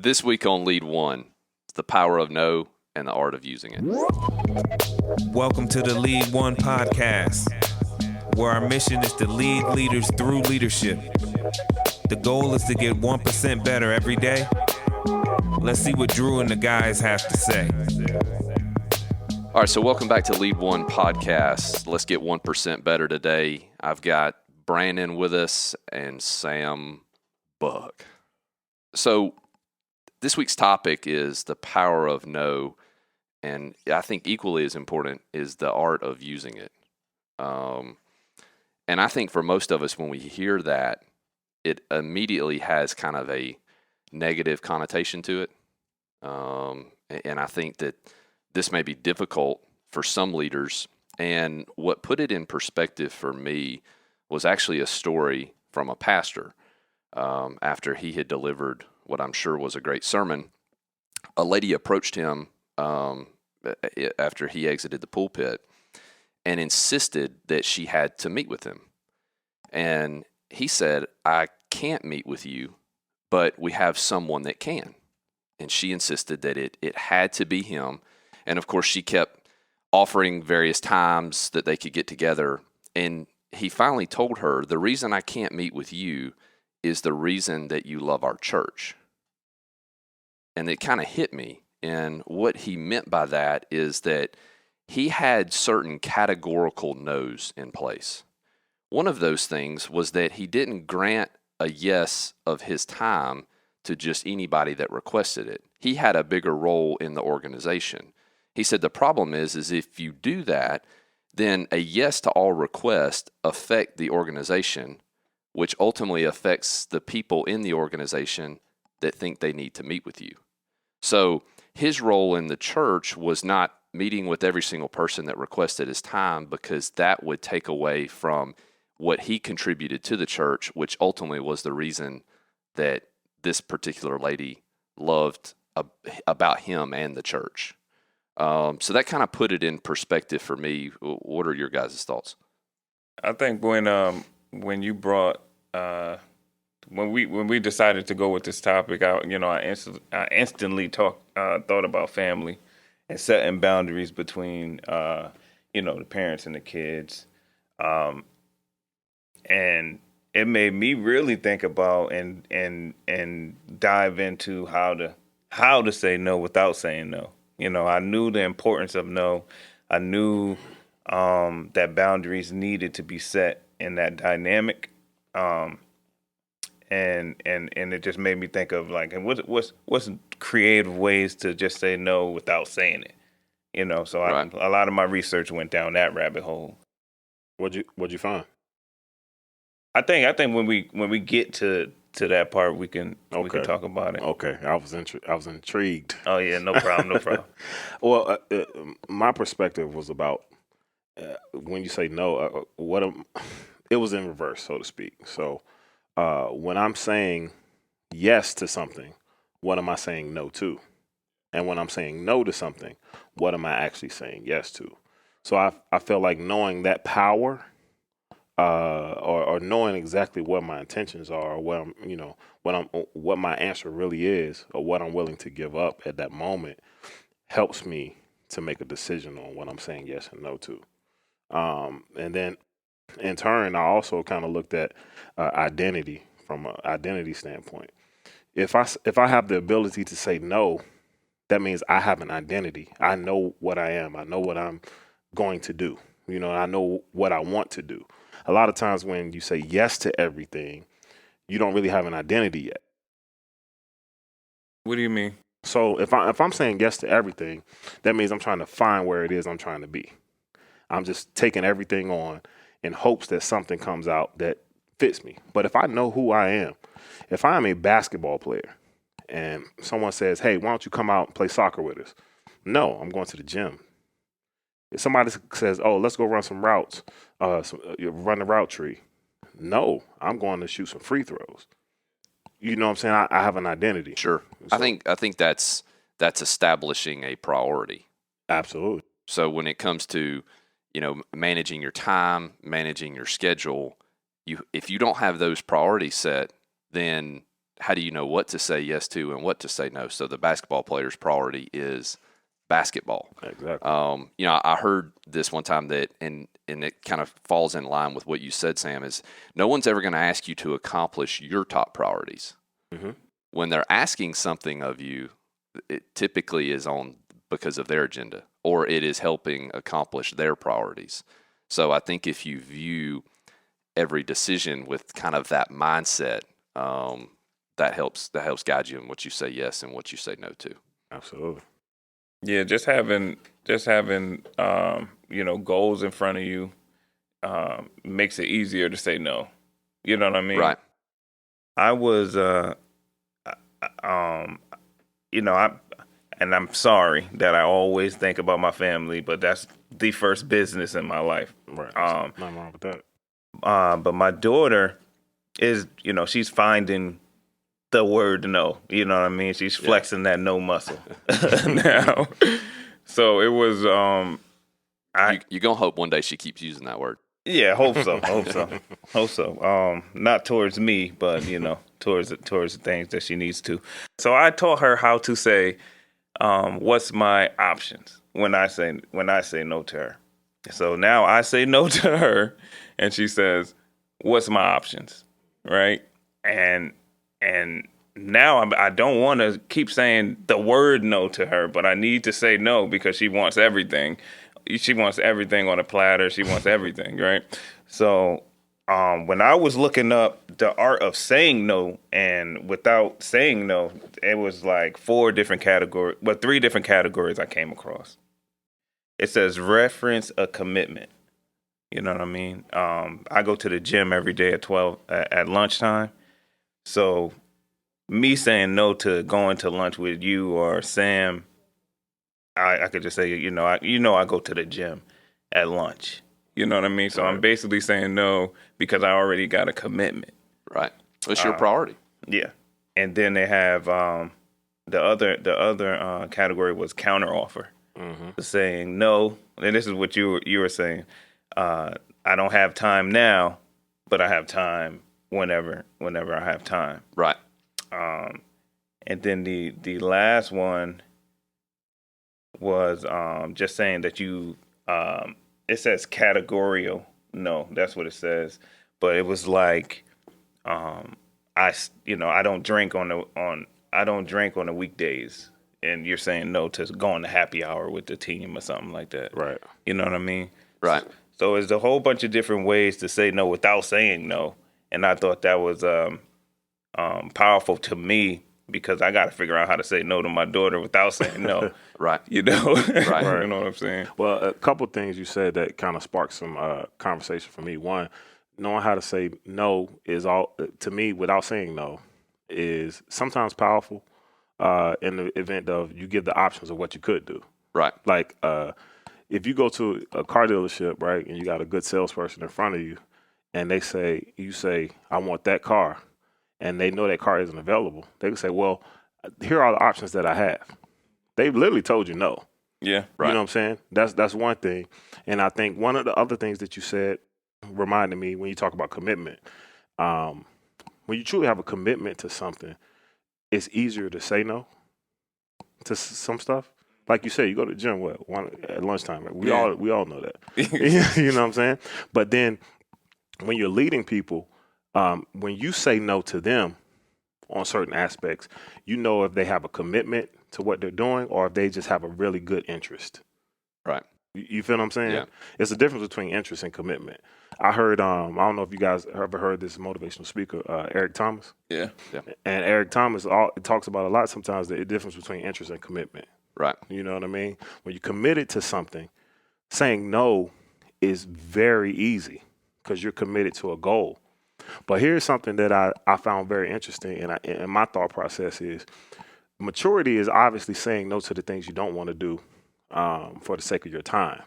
This week on Lead One, it's the power of no and the art of using it. Welcome to the Lead One podcast, where our mission is to lead leaders through leadership. The goal is to get 1% better every day. Let's see what Drew and the guys have to say. All right, so welcome back to Lead One podcast. Let's get 1% better today. I've got Brandon with us and Sam Buck. So this week's topic is the power of no, and I think equally as important is the art of using it. And I think for most of us, when we hear that, it immediately has kind of a negative connotation to it. And I think that this may be difficult for some leaders. And what put it in perspective for me was actually a story from a pastor. After he had delivered what I'm sure was a great sermon, a lady approached him after he exited the pulpit and insisted that she had to meet with him. And he said, "I can't meet with you, but we have someone that can." And she insisted that it had to be him. And of course, she kept offering various times that they could get together. And he finally told her, "The reason I can't meet with you is the reason that you love our church." And it kind of hit me. And what he meant by that is that he had certain categorical no's in place. One of those things was that he didn't grant a yes of his time to just anybody that requested it. He had a bigger role in the organization. He said the problem is if you do that, then a yes to all requests affect the organization, which ultimately affects the people in the organization that think they need to meet with you. So his role in the church was not meeting with every single person that requested his time, because that would take away from what he contributed to the church, which ultimately was the reason that this particular lady loved about him and the church. So that kind of put it in perspective for me. What are your guys' thoughts? I think when you brought when we decided to go with this topic, I instantly thought about family and setting boundaries between the parents and the kids, and it made me really think about and dive into how to say no without saying no. I knew the importance of no. I knew that boundaries needed to be set in that dynamic. And it just made me think of and what's creative ways to just say no without saying it. So right. A lot of my research went down that rabbit hole. What'd you find? I think when we get to that part, we can talk about it. Okay, I was intrigued. Oh yeah, no problem. Well, my perspective was about when you say no, it was in reverse, so to speak. So when I'm saying yes to something, what am I saying no to? And when I'm saying no to something, what am I actually saying yes to? So I feel like knowing that power, or knowing exactly what my intentions are, or what my answer really is, or what I'm willing to give up at that moment, helps me to make a decision on what I'm saying yes and no to. And then in turn, I also kind of looked at identity from an identity standpoint. If I have the ability to say no, that means I have an identity. I know what I am. I know what I'm going to do. I know what I want to do. A lot of times when you say yes to everything, you don't really have an identity yet. What do you mean? So if I'm saying yes to everything, that means I'm trying to find where it is I'm trying to be. I'm just taking everything on in hopes that something comes out that fits me. But if I know who I am, if I am a basketball player and someone says, "Hey, why don't you come out and play soccer with us?" No, I'm going to the gym. If somebody says, "Oh, let's go run some routes, run the route tree," no, I'm going to shoot some free throws. You know what I'm saying? I have an identity. Sure. So, I think that's establishing a priority. Absolutely. So when it comes to, managing your time, managing your schedule, if you don't have those priorities set, then how do you know what to say yes to and what to say no? So the basketball player's priority is basketball. Exactly. You know, I heard this one time that, and it kind of falls in line with what you said, Sam, is no one's ever going to ask you to accomplish your top priorities. Mm-hmm. When they're asking something of you, it typically is on because of their agenda, or it is helping accomplish their priorities. So I think if you view every decision with kind of that mindset, that helps guide you in what you say yes and what you say no to. Absolutely. Yeah, just having goals in front of you makes it easier to say no. You know what I mean? Right. I was and I'm sorry that I always think about my family, but that's the first business in my life. Right. Nothing wrong with that. But my daughter is, she's finding the word no. You know what I mean? She's flexing that no muscle now. So it was. You're gonna hope one day she keeps using that word. Yeah, hope so. Hope so. Not towards me, but towards the things that she needs to. So I taught her how to say, "What's my options?" when I say no to her. So now I say no to her, and she says, "What's my options?" Right? And now I don't want to keep saying the word no to her, but I need to say no because she wants everything. She wants everything on a platter. She wants everything, right? So when I was looking up the art of saying no and without saying no, it was like 3 different categories I came across. It says reference a commitment. You know what I mean? I go to the gym every day at lunchtime. So me saying no to going to lunch with you or Sam, I could just say, I go to the gym at lunch. You know what I mean? So I'm basically saying no because I already got a commitment. Right. It's your priority. Yeah. And then they have the other category was counteroffer. Mm-hmm. Saying no, and this is what you were saying. I don't have time now, but I have time whenever I have time. Right. And then the last one was just saying that you it says categorical no, that's what it says, but it was like I don't drink on the weekdays, and you're saying no to going to happy hour with the team or something like that. Right. You know what I mean? Right. So it's a whole bunch of different ways to say no without saying no, and I thought that was powerful to me because I got to figure out how to say no to my daughter without saying no. Right. Right. Right. You know what I'm saying? Well, a couple of things you said that kind of sparked some conversation for me. One, knowing how to say no is all to me without saying no is sometimes powerful in the event of you give the options of what you could do. Right. Like if you go to a car dealership, right, and you got a good salesperson in front of you, and you say, I want that car, and they know that car isn't available, they can say, well, here are the options that I have. They've literally told you no. Yeah. Right. You know what I'm saying? That's one thing. And I think one of the other things that you said reminded me when you talk about commitment. When you truly have a commitment to something, it's easier to say no to some stuff. Like you said, you go to the gym at lunchtime. Right? We all know that. You know what I'm saying? But then when you're leading people, when you say no to them on certain aspects, you know if they have a commitment to what they're doing or if they just have a really good interest. Right. You feel what I'm saying? Yeah. It's the difference between interest and commitment. I heard, I don't know if you guys ever heard this motivational speaker, Eric Thomas. Yeah. And Eric Thomas talks about a lot sometimes the difference between interest and commitment. Right. You know what I mean? When you're committed to something, saying no is very easy because you're committed to a goal. But here's something that I found very interesting, and my thought process is maturity is obviously saying no to the things you don't want to do for the sake of your time,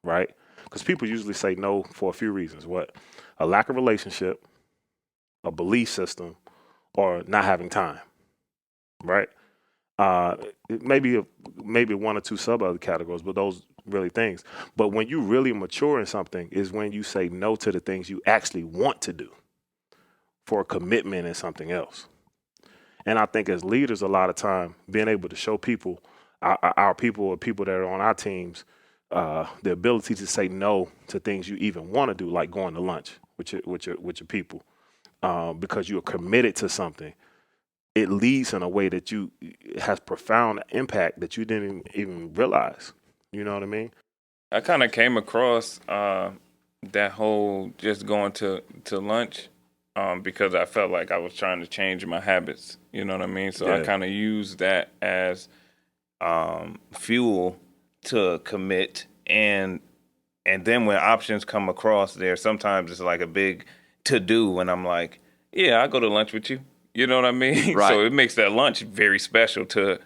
right? Because people usually say no for a few reasons. What? A lack of relationship, a belief system, or not having time, right? Maybe one or two other categories, but those really things. But when you really mature in something is when you say no to the things you actually want to do for a commitment in something else. And I think as leaders, a lot of time, being able to show people, our people or people that are on our teams, the ability to say no to things you even want to do, like going to lunch with your people, because you are committed to something. It leads in a way that it has profound impact that you didn't even realize. You know what I mean? I kind of came across that whole just going to lunch because I felt like I was trying to change my habits. You know what I mean? So I kind of used that as fuel to commit, and then when options come across there, sometimes it's like a big to do, and I'm like, yeah, I'll go to lunch with you. You know what I mean? Right. So it makes that lunch very special to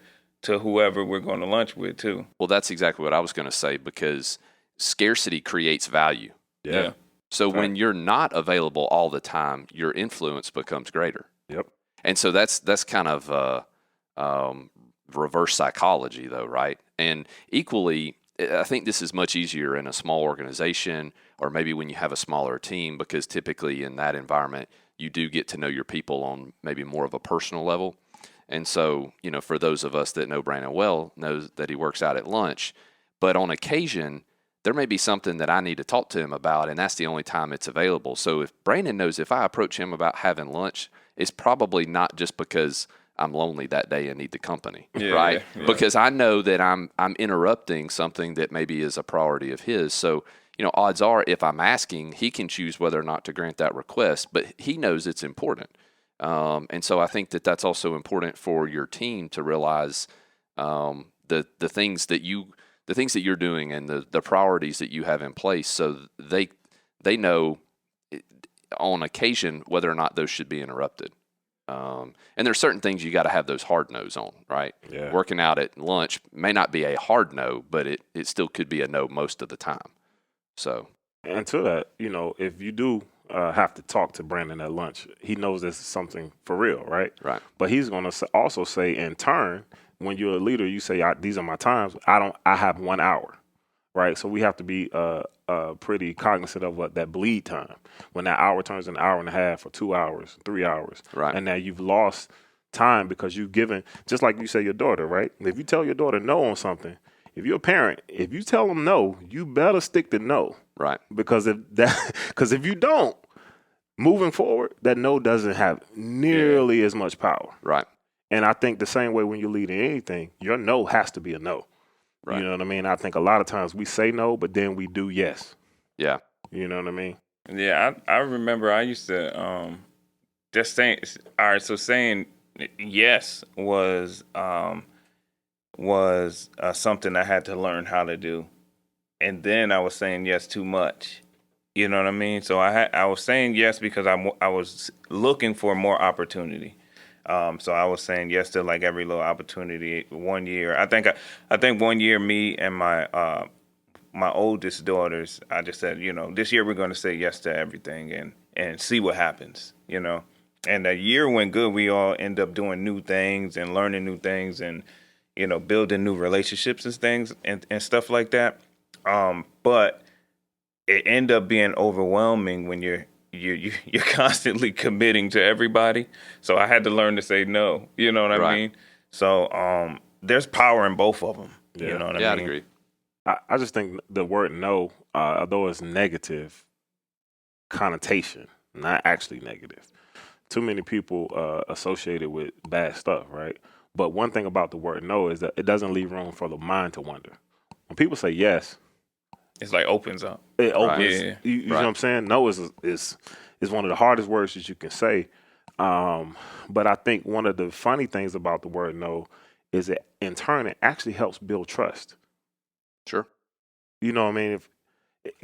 whoever we're going to lunch with too. Well, that's exactly what I was going to say, because scarcity creates value. Yeah. So when you're not available all the time, your influence becomes greater. Yep. And so that's kind of reverse psychology, though, right? And equally, I think this is much easier in a small organization, or maybe when you have a smaller team, because typically in that environment, you do get to know your people on maybe more of a personal level. And so, for those of us that know Brandon well, knows that he works out at lunch, but on occasion, there may be something that I need to talk to him about, and that's the only time it's available. So if Brandon knows if I approach him about having lunch, it's probably not just because I'm lonely that day and need the company, right? Yeah. Because I know that I'm interrupting something that maybe is a priority of his. So, odds are if I'm asking, he can choose whether or not to grant that request, but he knows it's important. And so I think that that's also important for your team to realize the things that you're doing and the priorities that you have in place, so they know on occasion whether or not those should be interrupted. And there's certain things you got to have those hard no's on, right? Yeah. Working out at lunch may not be a hard no, but it still could be a no most of the time. So, and to that, if you do have to talk to Brandon at lunch, he knows this is something for real, right? Right. But he's going to also say, in turn, when you're a leader, you say, these are my times. I have 1 hour, right? So we have to be pretty cognizant of what that bleed time. When that hour turns an hour and a half or 2 hours, 3 hours, right? And now you've lost time because you've given, just like you say your daughter, right? If you tell your daughter no on something, if you're a parent, if you tell them no, you better stick to no. Right. Because if you don't, moving forward, that no doesn't have nearly as much power. Right. And I think the same way when you're leading anything, your no has to be a no. Right. You know what I mean? I think a lot of times we say no, but then we do yes. Yeah. You know what I mean? Yeah, I remember I used to just saying, all right, so saying yes was something I had to learn how to do. And then I was saying yes too much. You know what I mean? So I was saying yes because I was looking for more opportunity. So I was saying yes to like every little opportunity. 1 year, I think 1 year, me and my oldest daughters, I just said, this year we're going to say yes to everything and see what happens. And the year went good. We all end up doing new things and learning new things and building new relationships and things and stuff like that. But it ended up being overwhelming when you're constantly committing to everybody. So I had to learn to say no. You know what I mean? So there's power in both of them. Yeah. You know what I mean? Yeah, I'd agree. I just think the word no, although it's negative connotation, not actually negative. Too many people associate it with bad stuff, right? But one thing about the word no is that it doesn't leave room for the mind to wonder. When people say yes, it's like opens up. It opens. Right. Yeah. You know what I'm saying? No is one of the hardest words that you can say. But I think one of the funny things about the word no is that in turn it actually helps build trust. Sure. You know what I mean? If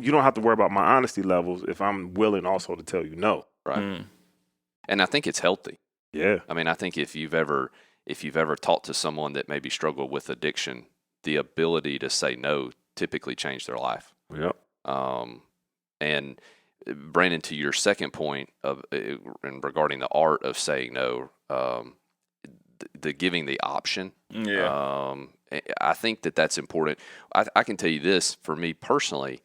you don't have to worry about my honesty levels if I'm willing also to tell you no. Right. And I think it's healthy. Yeah. I mean, I think if you've ever talked to someone that maybe struggled with addiction, the ability to say no typically changed their life. Yep. And Brandon, to your second point of and regarding the art of saying no, the giving the option. Yeah. I think that's important. I can tell you this, for me personally,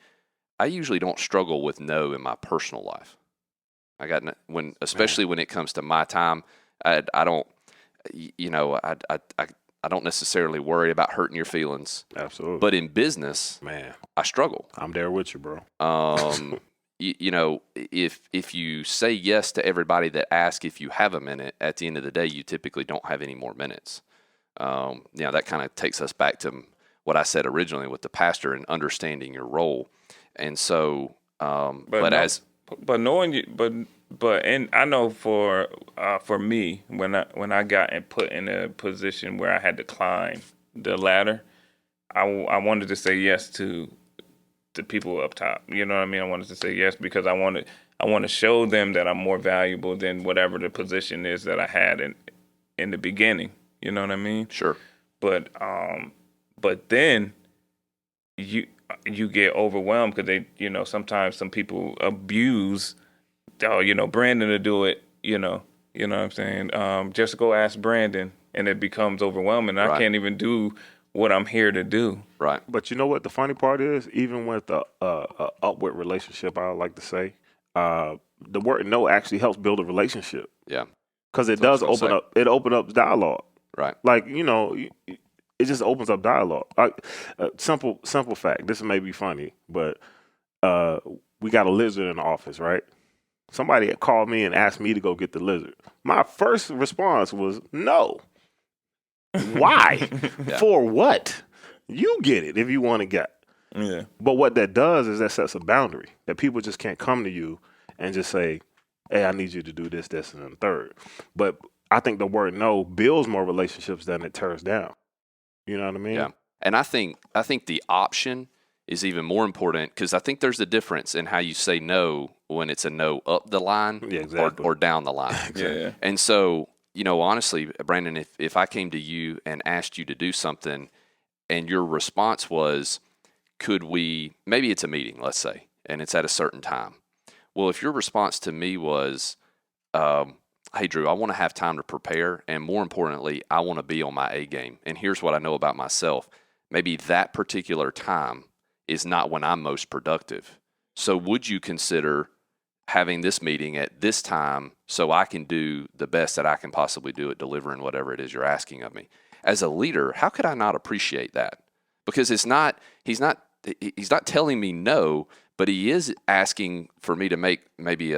I usually don't struggle with no in my personal life. Especially when it comes to my time, I don't. you know, I don't necessarily worry about hurting your feelings. Absolutely. But in business, Man, I struggle. I'm there with you, bro. You know, if you say yes to everybody that asks if you have a minute, at the end of the day, you typically don't have any more minutes. You know, that kind of takes us back to what I said originally with the pastor and understanding your role. And so, but knowing you, and I know for me, when I got put in a position where I had to climb the ladder, I wanted to say yes to the people up top. You know what I mean? I wanted to say yes because I want to show them that I'm more valuable than whatever the position is that I had in the beginning. You know what I mean? Sure. But then you get overwhelmed because they, you know, sometimes some people abuse. Oh, you know, Brandon to do it. You know what I'm saying? Just go ask Brandon, and it becomes overwhelming. Right. I can't even do what I'm here to do. Right. But you know what the funny part is? Even with a upward relationship, I would like to say, the word no actually helps build a relationship. Yeah. Because it does open up. It opens up dialogue. Right. Like, you know, it just opens up dialogue. Simple fact. This may be funny, but we got a lizard in the office, right? Somebody had called me and asked me to go get the lizard. My first response was no. Why? Yeah. For what? You get it if you want to get it. Yeah. But what that does is that sets a boundary that people just can't come to you and just say, hey, I need you to do this, this, and the third. But I think the word no builds more relationships than it tears down. You know what I mean? Yeah. And I think the option is even more important because I think there's a difference in how you say no when it's a no up the line or down the line. Yeah. And so, you know, honestly, Brandon, if I came to you and asked you to do something and your response was, maybe it's a meeting, let's say, and it's at a certain time. Well, if your response to me was, hey, Drew, I want to have time to prepare, and more importantly, I want to be on my A game, and here's what I know about myself, maybe that particular time is not when I'm most productive. So would you consider having this meeting at this time so I can do the best that I can possibly do at delivering whatever it is you're asking of me? As a leader, how could I not appreciate that? Because he's not telling me no, but he is asking for me to make maybe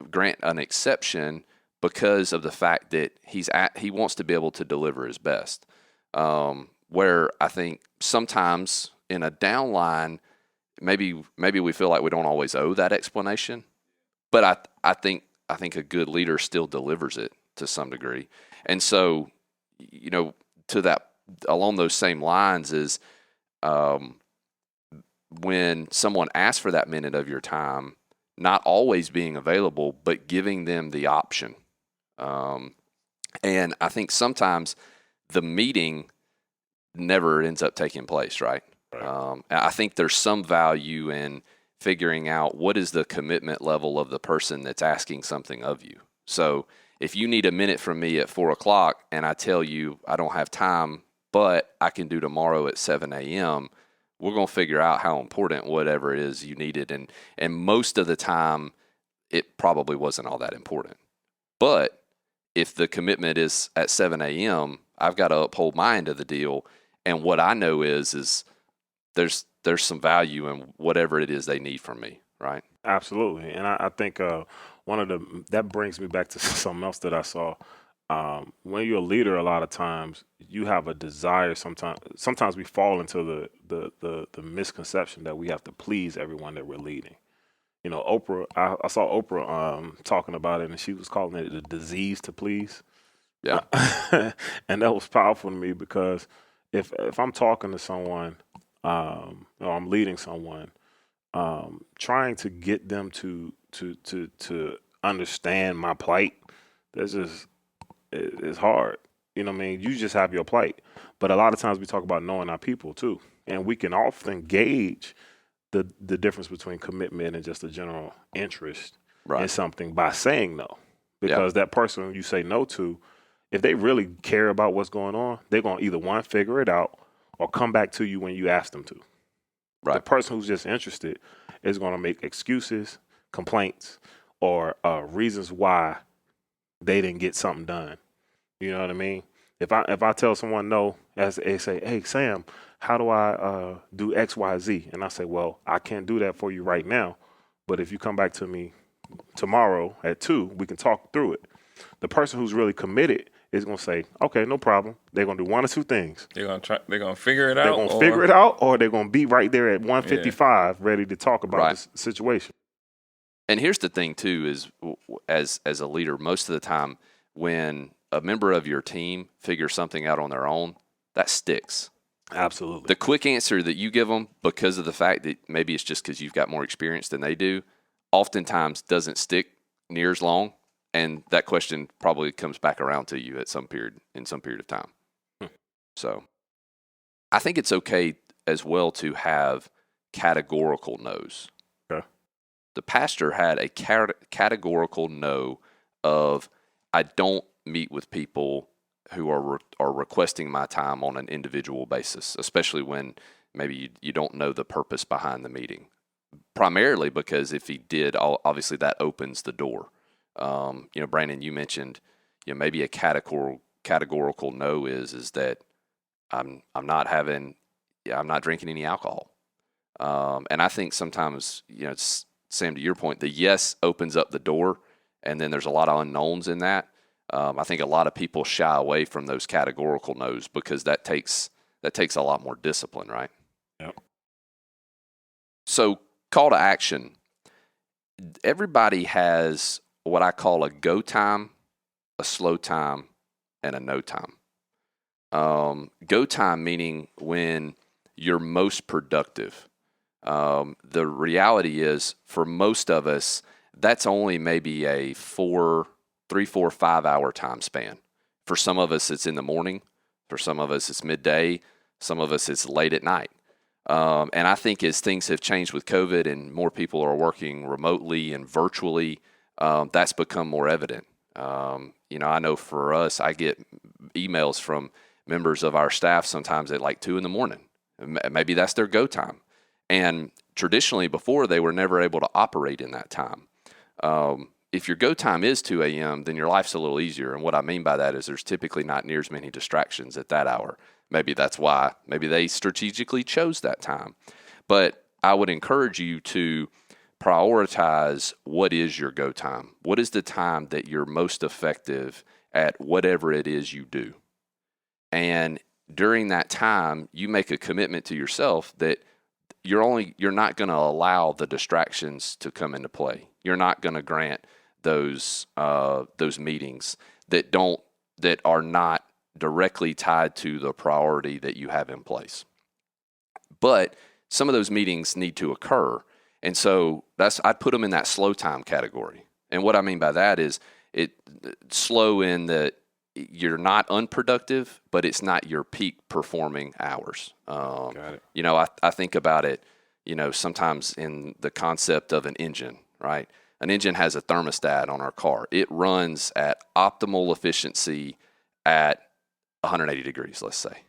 grant an exception because of the fact that he wants to be able to deliver his best. Where I think sometimes in a downline, maybe we feel like we don't always owe that explanation, but I think a good leader still delivers it to some degree. And so, you know, to that along those same lines is when someone asks for that minute of your time, not always being available, but giving them the option. And I think sometimes the meeting never ends up taking place, right? I think there's some value in figuring out what is the commitment level of the person that's asking something of you. So if you need a minute from me at 4:00 and I tell you I don't have time, but I can do tomorrow at 7 a.m., we're going to figure out how important whatever it is you needed. And most of the time, it probably wasn't all that important. But if the commitment is at 7 a.m., I've got to uphold my end of the deal. And what I know is there's some value in whatever it is they need from me, right? Absolutely. And I think that brings me back to something else that I saw. When you're a leader, a lot of times you have a desire. Sometimes we fall into the misconception that we have to please everyone that we're leading. You know, Oprah. I saw Oprah talking about it, and she was calling it the disease to please. Yeah, and that was powerful to me because if I'm talking to someone, or I'm leading someone, trying to get them to understand my plight, it's hard. You know what I mean? You just have your plight. But a lot of times we talk about knowing our people too. And we can often gauge the difference between commitment and just a general interest in something by saying no. Because that person you say no to, if they really care about what's going on, they're going to either, one, figure it out or come back to you when you ask them to. Right. The person who's just interested is going to make excuses, complaints, or reasons why they didn't get something done. You know what I mean? If I tell someone no, as they say, hey Sam, how do I do X, Y, Z? And I say, well, I can't do that for you right now, but if you come back to me tomorrow at 2, we can talk through it. The person who's really committed is gonna say, okay, no problem. They're gonna do one or two things. They're gonna figure it out. They're gonna figure it out, or they're gonna be right there at 1:55, ready to talk about Right. this situation. And here's the thing too: is as a leader, most of the time when a member of your team figures something out on their own, that sticks. Absolutely. The quick answer that you give them, because of the fact that maybe it's just because you've got more experience than they do, oftentimes doesn't stick near as long, and that question probably comes back around to you in some period of time. So, I think it's okay as well to have categorical no's. Okay. The pastor had a categorical no of, I don't meet with people who are requesting my time on an individual basis, especially when maybe you don't know the purpose behind the meeting. Primarily because if he did, obviously that opens the door. Brandon, you mentioned, maybe a categorical no is that I'm not drinking any alcohol. And I think sometimes, Sam, to your point, the yes opens up the door, and then there's a lot of unknowns in that. I think a lot of people shy away from those categorical no's because that takes a lot more discipline, right? Yep. So, call to action. Everybody has what I call a go time, a slow time, and a no time. Go time meaning when you're most productive. The reality is, for most of us, that's only maybe a 3, 4, 5 hour time span. For some of us, it's in the morning. For some of us, it's midday. Some of us, it's late at night. And I think as things have changed with COVID and more people are working remotely and virtually, that's become more evident. I know for us, I get emails from members of our staff sometimes at like 2 a.m. Maybe that's their go time. And traditionally before, they were never able to operate in that time. If your go time is 2 a.m., then your life's a little easier. And what I mean by that is there's typically not near as many distractions at that hour. Maybe that's why. Maybe they strategically chose that time. But I would encourage you to prioritize what is your go time. What is the time that you're most effective at whatever it is you do? And during that time, you make a commitment to yourself that you're not going to allow the distractions to come into play. You're not going to grant those meetings that are not directly tied to the priority that you have in place. But some of those meetings need to occur, and so I'd put them in that slow time category. And what I mean by that is slow in that you're not unproductive, but it's not your peak performing hours. Got it. I think about it, sometimes in the concept of an engine, right? An engine has a thermostat on our car. It runs at optimal efficiency at 180 degrees, let's say.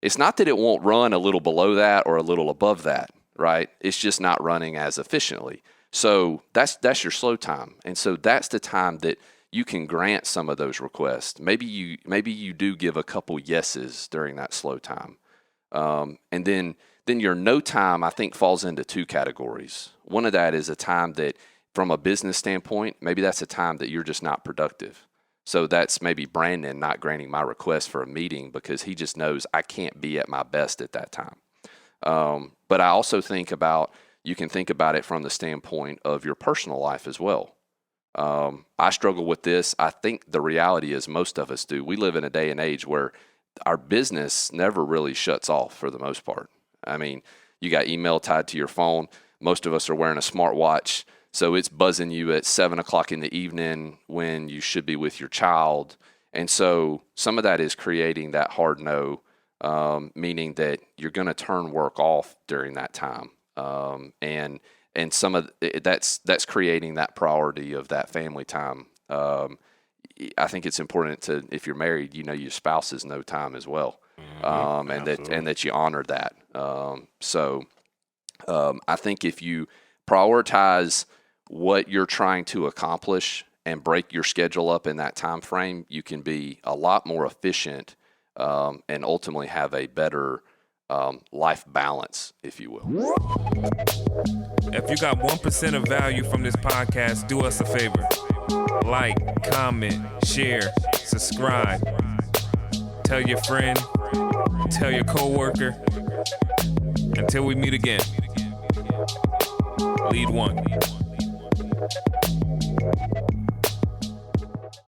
It's not that it won't run a little below that or a little above that, right? It's just not running as efficiently. So that's your slow time. And so that's the time that you can grant some of those requests. Maybe you do give a couple yeses during that slow time. And then your no time, I think, falls into 2 categories. One of that is a time that, from a business standpoint, maybe that's a time that you're just not productive. So that's maybe Brandon not granting my request for a meeting because he just knows I can't be at my best at that time. But I also you can think about it from the standpoint of your personal life as well. I struggle with this. I think the reality is most of us do. We live in a day and age where our business never really shuts off for the most part. I mean, you got email tied to your phone. Most of us are wearing a smartwatch, so it's buzzing you at 7 o'clock in the evening when you should be with your child. And so some of that is creating that hard no, meaning that you're going to turn work off during that time. And some of that's creating that priority of that family time. I think it's important to, if you're married, your spouse's no time as well, and that you honor that. I think if you prioritize what you're trying to accomplish and break your schedule up in that time frame, you can be a lot more efficient and ultimately have a better life balance, if you will. If you got 1% of value from this podcast, do us a favor. Like, comment, share, subscribe. Tell your friend, tell your coworker. Until we meet again, lead one.